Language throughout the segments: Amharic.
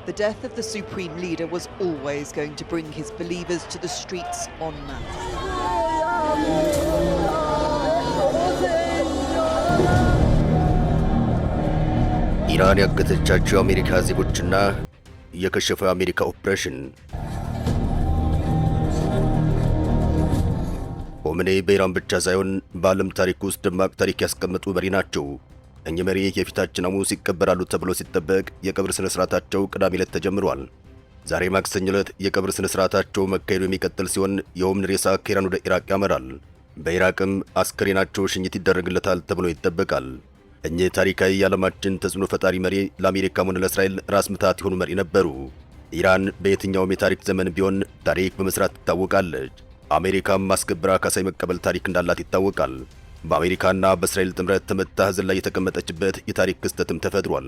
The death of the supreme leader was always going to bring his believers to the streets en masse. ኢራን ያገተቻቸው አሜሪካ ዜጎችና የከሸፈ አሜሪካ ኦፕሬሽን። ሆምኔ በኢራን ብቻ ሳይሆን በዓለም ታሪክ ውስጥ ደማቅ ታሪክ ያስቀመጡ መሪ ናቸው። እኚህ መሪ የፊታችን ሐሙስ ይቀበራሉ ተብሎ ሲጠበቅ የቀብር ስነ ስርዓታቸው ቅዳሜ ዕለት ተጀምሯል። ዛሬ ማክሰኞ ዕለት የቀብር ስነ ስርዓታቸው መካሄዱ የሚቀጥል ሲሆን የሆምኒ ሬሳ ከኢራን ወደ ኢራቅ ያመራል። በኢራቅም አስከሬናቸው ሽኝት ይደረግለታል ተብሎ ይጠበቃል። እኚህ ታሪካዊ የዓለማችን ተጽዕኖ ፈጣሪ መሪ ለአሜሪካም ሆነ ለእስራኤል ራስ ምታት የሆኑ መሪ ነበሩ። ኢራን በየትኛውም የታሪክ ዘመን ቢሆን ታሪክ በመስራት ትታወቃለች። አሜሪካም ማስከበራ ካሳይ መቀበል ታሪክ እንዳላት ይታወቃል። በአሜሪካና በእስራኤል ጥምረት ተመታ ሐዘን ላይ የተቀመጠችበት የታሪክ ክስተትም ተፈጥሯል።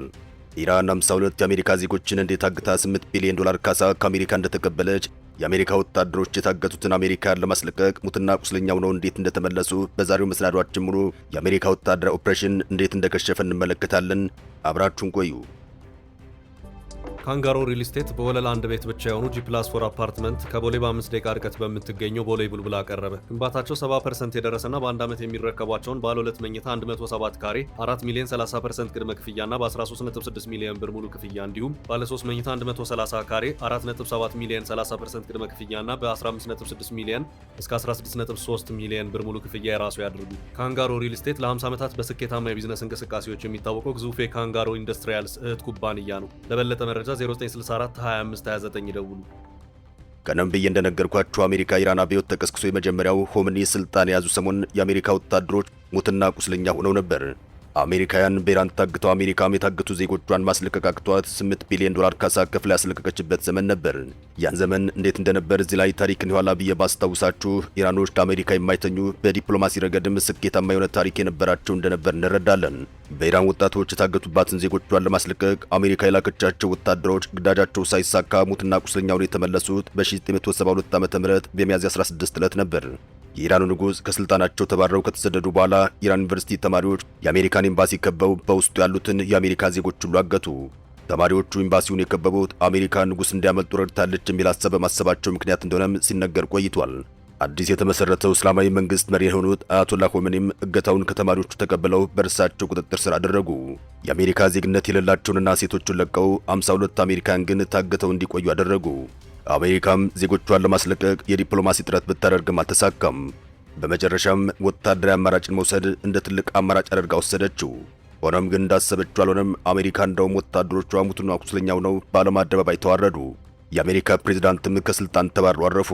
ኢራን 52 የአሜሪካ ዜጎችን እንዴት አግታ $8 ቢሊዮን ካሳ ከአሜሪካ እንደተቀበለች፣ የአሜሪካ ወታደሮች የታገቱትን አሜሪካን ለማስለቀቅ ሙትና ቁስለኛው ነው እንዴት እንደተመለሱ በዛሬው መሰናዷችን ሙሉ የአሜሪካ ወታደራዊ ኦፕሬሽን እንዴት እንደከሸፈ እንመለከታለን። አብራችሁን ቆዩ። ካንጋሮ ሪል ስቴት በወለል አንድ ቤት ብቻ የሆኑ G+4 አፓርትመንት ከቦሌ በ5 ደቂቃ ርቀት በምትገኘው ቦሌ ቡልቡላ አቀረበ። ግንባታቸው 70% የደረሰና በአንድ ዓመት የሚረከቧቸውን ባለ 2 መኝታ 107 ካሬ 4 ሚሊዮን 30% ቅድመ ክፍያና በ13.6 ሚሊዮን ብር ሙሉ ክፍያ እንዲሁም ባለ 3 መኝታ 130 ካሬ 4.7 ሚሊዮን 30% ቅድመ ክፍያና በ15.6 ሚሊዮን እስከ 16.3 ሚሊዮን ብር ሙሉ ክፍያ የራሱ ያድርጉ። ካንጋሮ ሪል ስቴት ለ50 ዓመታት በስኬታማ የቢዝነስ እንቅስቃሴዎች የሚታወቀው ግዙፍ የካንጋሮ ኢንዱስትሪያልስ እህት ኩባንያ ነው። ለበለጠ መረጃ 0964 25 29 ይደውሉ። ቀደም ብዬ እንደነገርኳችሁ አሜሪካ ኢራን አብዮት ተቀስቅሶ የመጀመሪያው ሆምኒ ስልጣን የያዙ ሰሞን የአሜሪካ ወታደሮች ሙትና ቁስለኛ ሆነው ነበር። አሜሪካውያን በኢራን ታግተው አሜሪካም የታገቱ ዜጎቿን ማስለቀቅ አቅቷት $8 ቢሊዮን ካሳ ከፍላ ያስለቀቀችበት ዘመን ነበር። ያን ዘመን እንዴት እንደነበር እዚህ ላይ ታሪክን የኋላ ብዬ ባስታውሳችሁ ኢራኖች ከአሜሪካ የማይተኙ በዲፕሎማሲ ረገድም ስኬታማ የሆነ ታሪክ የነበራቸው እንደነበር እንረዳለን። በኢራን ወጣቶች የታገቱባትን ዜጎቿን ለማስለቀቅ አሜሪካ የላከቻቸው ወታደሮች ግዳጃቸው ሳይሳካ ሙትና ቁስለኛውን የተመለሱት በ1972 ዓ.ም በሚያዝያ 16 ዕለት ነበር። የኢራኑ ንጉሥ ከስልጣናቸው ተባረው ከተሰደዱ በኋላ ኢራን ዩኒቨርሲቲ ተማሪዎች የአሜሪካን ኤምባሲ ከበው በውስጡ ያሉትን የአሜሪካ ዜጎች ሁሉ አገቱ። ተማሪዎቹ ኤምባሲውን የከበቡት አሜሪካ ንጉሥ እንዲያመልጡ ረድታለች የሚል ሐሳብ በማሰባቸው ምክንያት እንደሆነም ሲነገር ቆይቷል። አዲስ የተመሰረተው እስላማዊ መንግስት መሪ የሆኑት አያቶላ ሆሜኒም እገታውን ከተማሪዎቹ ተቀብለው በእርሳቸው ቁጥጥር ስር አደረጉ። የአሜሪካ ዜግነት የሌላቸውንና ሴቶቹን ለቀው 52 አሜሪካን ግን ታግተው እንዲቆዩ አደረጉ። አሜሪካም ዜጎቿን ለማስለቀቅ የዲፕሎማሲ ጥረት ብታደርግም አልተሳካም። በመጨረሻም ወታደራዊ አማራጭን መውሰድ እንደ ትልቅ አማራጭ አድርጋ ወሰደችው። ሆኖም ግን እንዳሰበችው አልሆነም። አሜሪካ እንደውም ወታደሮቿ ሙትና ቁስለኛው ነው በዓለም አደባባይ ተዋረዱ። የአሜሪካ ፕሬዝዳንትም ከስልጣን ተባረው አረፉ።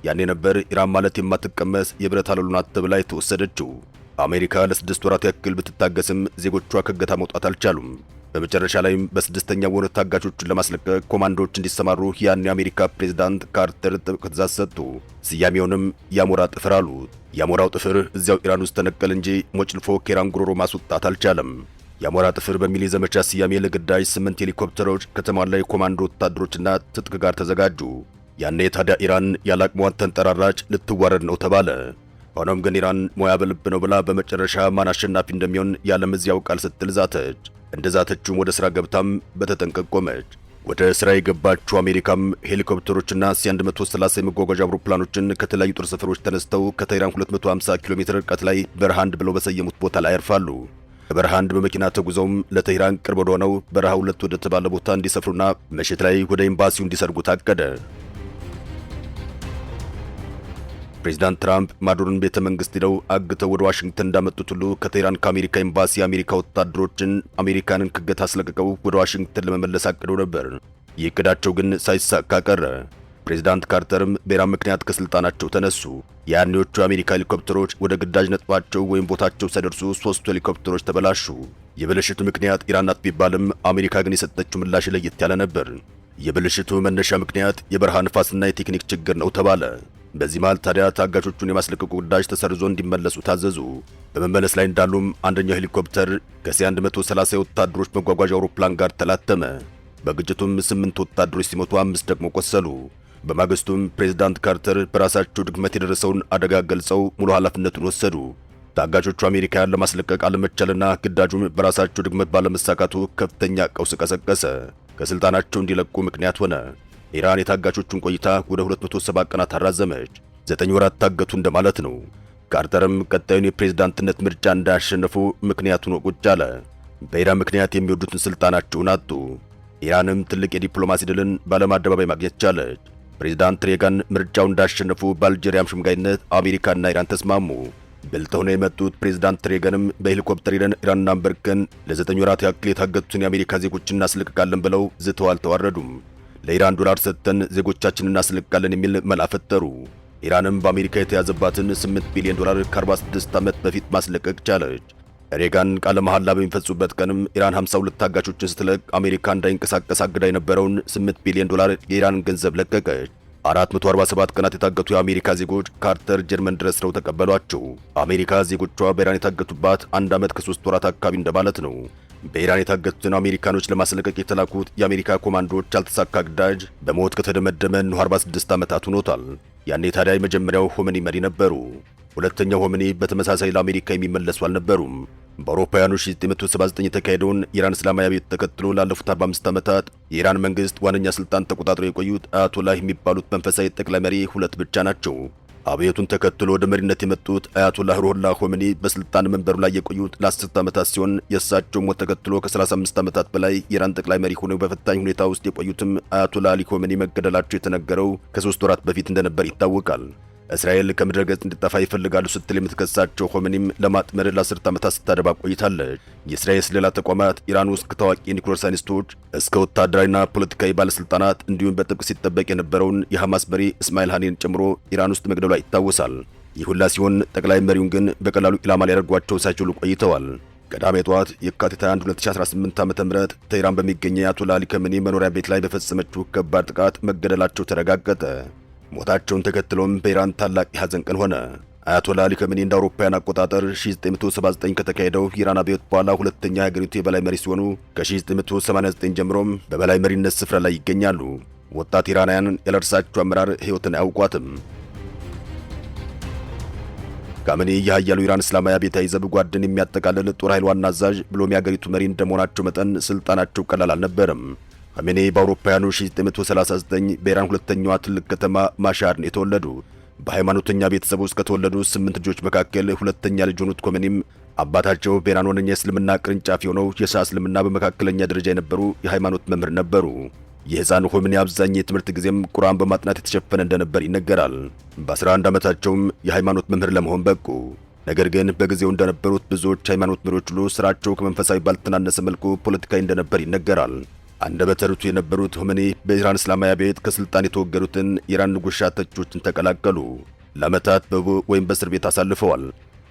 ያኔ ነበር ኢራን ማለት የማትቀመስ የብረት አለሉ ናት ተብላ የተወሰደችው። አሜሪካ ለ6 ወራት ያክል ብትታገስም ዜጎቿ ከእገታ መውጣት አልቻሉም። በመጨረሻ ላይም በስድስተኛው ወር ታጋቾቹን ለማስለቀቅ ኮማንዶዎች እንዲሰማሩ ያን የአሜሪካ ፕሬዝዳንት ካርተር ጥብቅ ትዕዛዝ ሰጡ። ስያሜውንም የአሞራ ጥፍር አሉት። የአሞራው ጥፍር እዚያው ኢራን ውስጥ ተነቀል እንጂ ሞጭልፎ ከኢራን ጉሮሮ ማስወጣት አልቻለም። የአሞራ ጥፍር በሚል የዘመቻ ስያሜ ለግዳጅ 8 ሄሊኮፕተሮች ከተማን ላይ ኮማንዶ ወታደሮችና ትጥቅ ጋር ተዘጋጁ። ያኔ ታዲያ ኢራን ያላቅሟን ተንጠራራች፣ ልትዋረድ ነው ተባለ። ሆኖም ግን ኢራን ሞያ በልብ ነው ብላ በመጨረሻ ማን አሸናፊ እንደሚሆን የዓለም ሕዝብ ያውቃል ስትል ዛተች። እንደዛተችም ወደ ሥራ ገብታም በተጠንቀቅ ቆመች። ወደ ሥራ የገባችው አሜሪካም ሄሊኮፕተሮችና C130 የመጓጓዣ አውሮፕላኖችን ከተለያዩ ጦር ሰፈሮች ተነስተው ከቴህራን 250 ኪሎ ሜትር ርቀት ላይ በረሃ አንድ ብለው በሰየሙት ቦታ ላይ ያርፋሉ። በበረሃ አንድ በመኪና ተጉዘውም ለቴህራን ቅርብ ወደ ሆነው በረሃ 2 ወደ ተባለ ቦታ እንዲሰፍሩና ምሽት ላይ ወደ ኤምባሲው እንዲሰርጉ ታቀደ። ፕሬዝዳንት ትራምፕ ማዱሮን ቤተ መንግስት ሄደው አግተው ወደ ዋሽንግተን እንዳመጡት ሁሉ ከቴህራን ከአሜሪካ ኤምባሲ የአሜሪካ ወታደሮችን አሜሪካንን ከእገታ አስለቅቀው ወደ ዋሽንግተን ለመመለስ አቅደው ነበር። ይህ እቅዳቸው ግን ሳይሳካ ቀረ። ፕሬዝዳንት ካርተርም በኢራን ምክንያት ከስልጣናቸው ተነሱ። ያኔዎቹ የአሜሪካ ሄሊኮፕተሮች ወደ ግዳጅ ነጥባቸው ወይም ቦታቸው ሳይደርሱ 3 ሄሊኮፕተሮች ተበላሹ። የብልሽቱ ምክንያት ኢራን ናት ቢባልም አሜሪካ ግን የሰጠችው ምላሽ ለየት ያለ ነበር። የብልሽቱ መነሻ ምክንያት የበረሃ ንፋስና የቴክኒክ ችግር ነው ተባለ። በዚህ መሃል ታዲያ ታጋቾቹን የማስለቀቁ ግዳጅ ተሰርዞ እንዲመለሱ ታዘዙ። በመመለስ ላይ እንዳሉም አንደኛው ሄሊኮፕተር ከC130 የወታደሮች መጓጓዣ አውሮፕላን ጋር ተላተመ። በግጭቱም 8 ወታደሮች ሲሞቱ 5 ደግሞ ቆሰሉ። በማግስቱም ፕሬዝዳንት ካርተር በራሳቸው ድክመት የደረሰውን አደጋ ገልጸው ሙሉ ኃላፊነቱን ወሰዱ። ታጋቾቹ አሜሪካን ለማስለቀቅ አለመቻልና ግዳጁም በራሳቸው ድግመት ባለመሳካቱ ከፍተኛ ቀውስ ቀሰቀሰ። ከስልጣናቸው እንዲለቁ ምክንያት ሆነ። ኢራን የታጋቾቹን ቆይታ ወደ 270 ቀናት አራዘመች። 9 ወራት ታገቱ እንደማለት ነው። ካርተርም ቀጣዩን የፕሬዝዳንትነት ምርጫ እንዳያሸነፉ ምክንያቱን ቁጭ አለ። በኢራን ምክንያት የሚወዱትን ስልጣናቸውን አጡ። ኢራንም ትልቅ የዲፕሎማሲ ድልን በዓለም አደባባይ ማግኘት ቻለች። ፕሬዝዳንት ሬጋን ምርጫውን እንዳሸነፉ በአልጄሪያም ሽምጋይነት አሜሪካና ኢራን ተስማሙ። ብልጥ ሆነው የመጡት ፕሬዝዳንት ሬገንም በሄሊኮፕተር ሄደን ኢራንን አንበርክከን ለ9 ወራት ያክል የታገቱትን የአሜሪካ ዜጎችን እናስለቅቃለን ብለው ዝተው አልተዋረዱም። ለኢራን ዶላር ሰጥተን ዜጎቻችንን እናስለቅቃለን የሚል መላ ፈጠሩ። ኢራንም በአሜሪካ የተያዘባትን 8 ቢሊዮን ዶላር ከ46 ዓመት በፊት ማስለቀቅ ቻለች። ሬጋን ቃለ መሐላ በሚፈጽሙበት ቀንም ኢራን 52 ታጋቾችን ስትለቅ አሜሪካ እንዳይንቀሳቀስ አግዳ የነበረውን 8 ቢሊዮን ዶላር የኢራን ገንዘብ ለቀቀች። 447 ቀናት የታገቱ የአሜሪካ ዜጎች ካርተር ጀርመን ድረስ ነው ተቀበሏቸው። አሜሪካ ዜጎቿ በኢራን የታገቱባት 1 ዓመት ከ3 ወራት አካባቢ እንደማለት ነው። በኢራን የታገቱትን አሜሪካኖች ለማስለቀቅ የተላኩት የአሜሪካ ኮማንዶዎች ያልተሳካ ግዳጅ በሞት ከተደመደመ 46 ዓመታት ሆኖታል። ያኔ ታዲያ የመጀመሪያው ሆመኒ መሪ ነበሩ። ሁለተኛው ሆመኒ በተመሳሳይ ለአሜሪካ የሚመለሱ አልነበሩም። በአውሮፓውያኑ 1979 የተካሄደውን የኢራን እስላማዊ አብዮት ተከትሎ ላለፉት 45 ዓመታት የኢራን መንግስት ዋነኛ ስልጣን ተቆጣጥረው የቆዩት አያቶላህ የሚባሉት መንፈሳዊ ጠቅላይ መሪ ሁለት ብቻ ናቸው። አብዮቱን ተከትሎ ወደ መሪነት የመጡት አያቶላህ ሩሆላ ሆሜኒ በስልጣን መንበሩ ላይ የቆዩት ለ10 ዓመታት ሲሆን የእሳቸው ሞት ተከትሎ ከ35 ዓመታት በላይ የኢራን ጠቅላይ መሪ ሆነው በፈታኝ ሁኔታ ውስጥ የቆዩትም አያቶላህ አሊ ሆሜኒ መገደላቸው የተነገረው ከ3 ወራት በፊት እንደነበር ይታወቃል። እስራኤል ከምድረ ገጽ እንዲጠፋ ይፈልጋሉ ስትል የምትከሳቸው ሆሜኒም ለማጥመድ ለ10 ዓመታት ስታደባ ቆይታለች። የእስራኤል ስለላ ተቋማት ኢራን ውስጥ ከታዋቂ የኒውክሌር ሳይንቲስቶች እስከ ወታደራዊና ፖለቲካዊ ባለስልጣናት እንዲሁም በጥብቅ ሲጠበቅ የነበረውን የሐማስ መሪ እስማኤል ሃኒን ጨምሮ ኢራን ውስጥ መግደሏ ይታወሳል። ይህ ሁላ ሲሆን ጠቅላይ መሪውን ግን በቀላሉ ኢላማ ሊያደርጓቸው ሳይችሉ ቆይተዋል። ቅዳሜ ጠዋት የካቲት 21 2018 ዓ.ም ተኢራን በሚገኘው የአያቶላህ አሊ ሆሜኒ መኖሪያ ቤት ላይ በፈጸመችው ከባድ ጥቃት መገደላቸው ተረጋገጠ። ሞታቸውን ተከትሎም በኢራን ታላቅ የሐዘን ቀን ሆነ። አያቶላህ አሊ ሆሜኒ እንደ አውሮፓውያን አቆጣጠር 1979 ከተካሄደው የኢራን አብዮት በኋላ ሁለተኛ የሀገሪቱ የበላይ መሪ ሲሆኑ ከ1989 ጀምሮም በበላይ መሪነት ስፍራ ላይ ይገኛሉ። ወጣት ኢራናውያን ያለ እርሳቸው አመራር ሕይወትን አያውቋትም። ሆሜኒ የኃያሉ ኢራን እስላማዊ አብዮታዊ ዘብ ጓድን የሚያጠቃልል ጦር ኃይል ዋና አዛዥ ብሎም የሀገሪቱ መሪ እንደመሆናቸው መጠን ስልጣናቸው ቀላል አልነበረም። ሆሜኒ በአውሮፓውያኑ 1939 በኢራን ሁለተኛዋ ትልቅ ከተማ ማሻድ ነው የተወለዱ። በሃይማኖተኛ ቤተሰብ ውስጥ ከተወለዱ 8 ልጆች መካከል ሁለተኛ ልጅ ሆኑት ሆሜኒም አባታቸው በኢራን ዋነኛ የእስልምና ቅርንጫፍ የሆነው የሺዓ እስልምና በመካከለኛ ደረጃ የነበሩ የሃይማኖት መምህር ነበሩ። የሕፃን ሆሜኒ አብዛኛው የትምህርት ጊዜም ቁርአን በማጥናት የተሸፈነ እንደነበር ይነገራል። በ11 ዓመታቸውም የሃይማኖት መምህር ለመሆን በቁ። ነገር ግን በጊዜው እንደነበሩት ብዙዎች ሃይማኖት መሪዎች ሁሉ ስራቸው ከመንፈሳዊ ባልተናነሰ መልኩ ፖለቲካዊ እንደነበር ይነገራል። አንደበተ ርቱዕ የነበሩት ሆሜኒ በኢራን እስላማዊ አብዮት ከስልጣን የተወገዱትን የኢራን ንጉሥ ተቺዎችን ተቀላቀሉ። ለዓመታት ወይም በእስር ቤት አሳልፈዋል።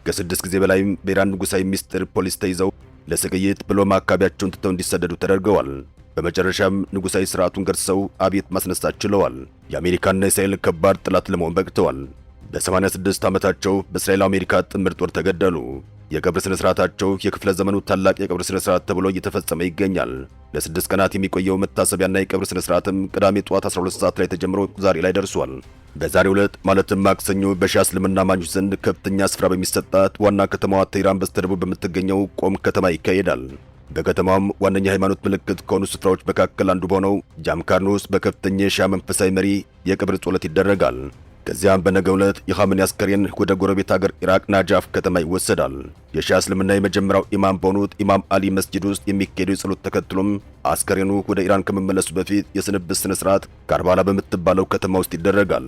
ከ6 ጊዜ በላይም በኢራን ንጉሣዊ ሚስጥር ፖሊስ ተይዘው ለስቅይት ብሎም አካባቢያቸውን ትተው እንዲሰደዱ ተደርገዋል። በመጨረሻም ንጉሣዊ ስርዓቱን ገርሰው አብዮት ማስነሳት ችለዋል። የአሜሪካና የእስራኤል ከባድ ጠላት ለመሆን በቅተዋል። በ86 ዓመታቸው በእስራኤል አሜሪካ ጥምር ጦር ተገደሉ። የቀብር ስነ ስርዓታቸው የክፍለ ዘመኑ ታላቅ የቀብር ስነ ስርዓት ተብሎ እየተፈጸመ ይገኛል። ለ6 ቀናት የሚቆየው መታሰቢያና የቀብር ስነ ስርዓትም ቅዳሜ ጠዋት 12 ሰዓት ላይ ተጀምሮ ዛሬ ላይ ደርሷል። በዛሬው ዕለት ማለትም ማክሰኞ በሺዓ እስልምና አማኞች ዘንድ ከፍተኛ ስፍራ በሚሰጣት ዋና ከተማዋ ቴህራን በስተደቡብ በምትገኘው ቆም ከተማ ይካሄዳል። በከተማም ዋነኛ ሃይማኖት ምልክት ከሆኑ ስፍራዎች መካከል አንዱ በሆነው ጃምካርን ውስጥ በከፍተኛ የሺዓ መንፈሳዊ መሪ የቀብር ጸሎት ይደረጋል። ከዚያም በነገው ዕለት የሆሜኒ አስከሬን ወደ ጎረቤት ሀገር ኢራቅ ናጃፍ ከተማ ይወሰዳል። የሺዓ እስልምና የመጀመሪያው ኢማም በሆኑት ኢማም አሊ መስጂድ ውስጥ የሚካሄደው የጸሎት ተከትሎም አስከሬኑ ወደ ኢራን ከመመለሱ በፊት የስንብት ስነ ስርዓት ካርባላ በምትባለው ከተማ ውስጥ ይደረጋል።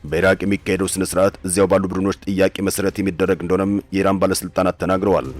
በኢራቅ የሚካሄደው ስነ ስርዓት እዚያው ባሉ ቡድኖች ጥያቄ መሰረት የሚደረግ እንደሆነም የኢራን ባለስልጣናት ተናግረዋል።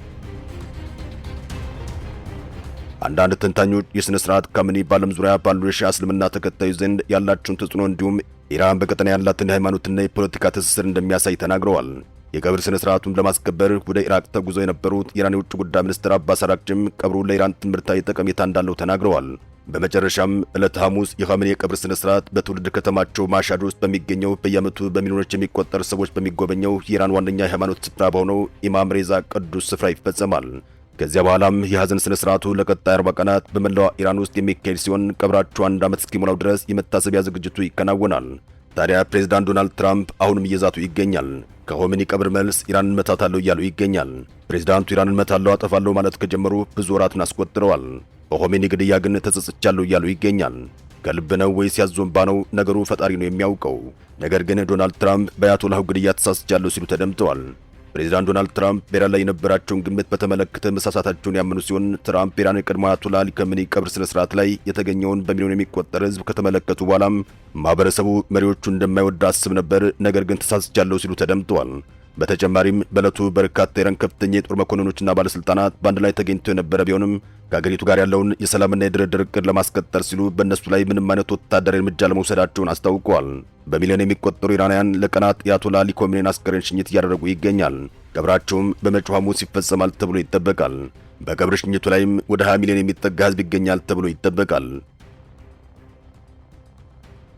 አንዳንድ ተንታኞች የስነ ስርዓት ሆሜኒ በዓለም ዙሪያ ባሉ የሺዓ እስልምና ተከታዮች ዘንድ ያላቸውን ተጽዕኖ እንዲሁም ኢራን በቀጠና ያላትን የሃይማኖትና የፖለቲካ ትስስር እንደሚያሳይ ተናግረዋል። የቀብር ስነ ስርዓቱን ለማስከበር ወደ ኢራቅ ተጉዘው የነበሩት የኢራን የውጭ ጉዳይ ሚኒስትር አባስ አራግቺም ቀብሩ ለኢራን ትምህርታዊ ጠቀሜታ እንዳለው ተናግረዋል። በመጨረሻም ዕለተ ሐሙስ የሆሜኒ የቀብር ስነ ስርዓት በትውልድ ከተማቸው ማሻድ ውስጥ በሚገኘው በየዓመቱ በሚሊዮኖች የሚቆጠር ሰዎች በሚጎበኘው የኢራን ዋነኛ የሃይማኖት ስፍራ በሆነው ኢማም ሬዛ ቅዱስ ስፍራ ይፈጸማል። ከዚያ በኋላም የሐዘን ስነ ስርዓቱ ለቀጣይ 40 ቀናት በመላው ኢራን ውስጥ የሚካሄድ ሲሆን ቀብራቸው 1 ዓመት እስኪሞላው ድረስ የመታሰቢያ ዝግጅቱ ይከናወናል። ታዲያ ፕሬዝዳንት ዶናልድ ትራምፕ አሁንም እየዛቱ ይገኛል። ከሆሜኒ ቀብር መልስ ኢራንን መታታለሁ እያሉ ይገኛል። ፕሬዝዳንቱ ኢራንን መታለሁ አጠፋለሁ ማለት ከጀመሩ ብዙ ወራትን አስቆጥረዋል። በሆሜኒ ግድያ ግን ተጸጽቻለሁ እያሉ ይገኛል። ከልብ ነው ወይስ ያዞንባ ነው? ነገሩ ፈጣሪ ነው የሚያውቀው። ነገር ግን ዶናልድ ትራምፕ በአያቶላሁ ግድያ ተሳስቻለሁ ሲሉ ተደምጠዋል። ፕሬዝዳንት ዶናልድ ትራምፕ በኢራን ላይ የነበራቸውን ግምት በተመለከተ መሳሳታቸውን ያመኑ ሲሆን ትራምፕ ኢራን የቀድሞ አያቶላ አሊ ካሜኒ ቀብር ስነ ስርዓት ላይ የተገኘውን በሚሊዮን የሚቆጠር ሕዝብ ከተመለከቱ በኋላም ማህበረሰቡ መሪዎቹ እንደማይወድ አስብ ነበር፣ ነገር ግን ተሳስቻለሁ ሲሉ ተደምጠዋል። በተጨማሪም በዕለቱ በርካታ የኢራን ከፍተኛ የጦር መኮንኖችና ባለስልጣናት በአንድ ላይ ተገኝተው የነበረ ቢሆንም ከሀገሪቱ ጋር ያለውን የሰላምና የድርድር እቅድ ለማስቀጠል ሲሉ በእነሱ ላይ ምንም አይነት ወታደራዊ እርምጃ ለመውሰዳቸውን አስታውቀዋል። በሚሊዮን የሚቆጠሩ ኢራናውያን ለቀናት የአያቶላ አሊ ካሜኒን አስከሬን ሽኝት እያደረጉ ይገኛል። ቀብራቸውም በመጪው ሐሙስ ይፈጸማል ተብሎ ይጠበቃል። በቀብር ሽኝቱ ላይም ወደ 20 ሚሊዮን የሚጠጋ ህዝብ ይገኛል ተብሎ ይጠበቃል።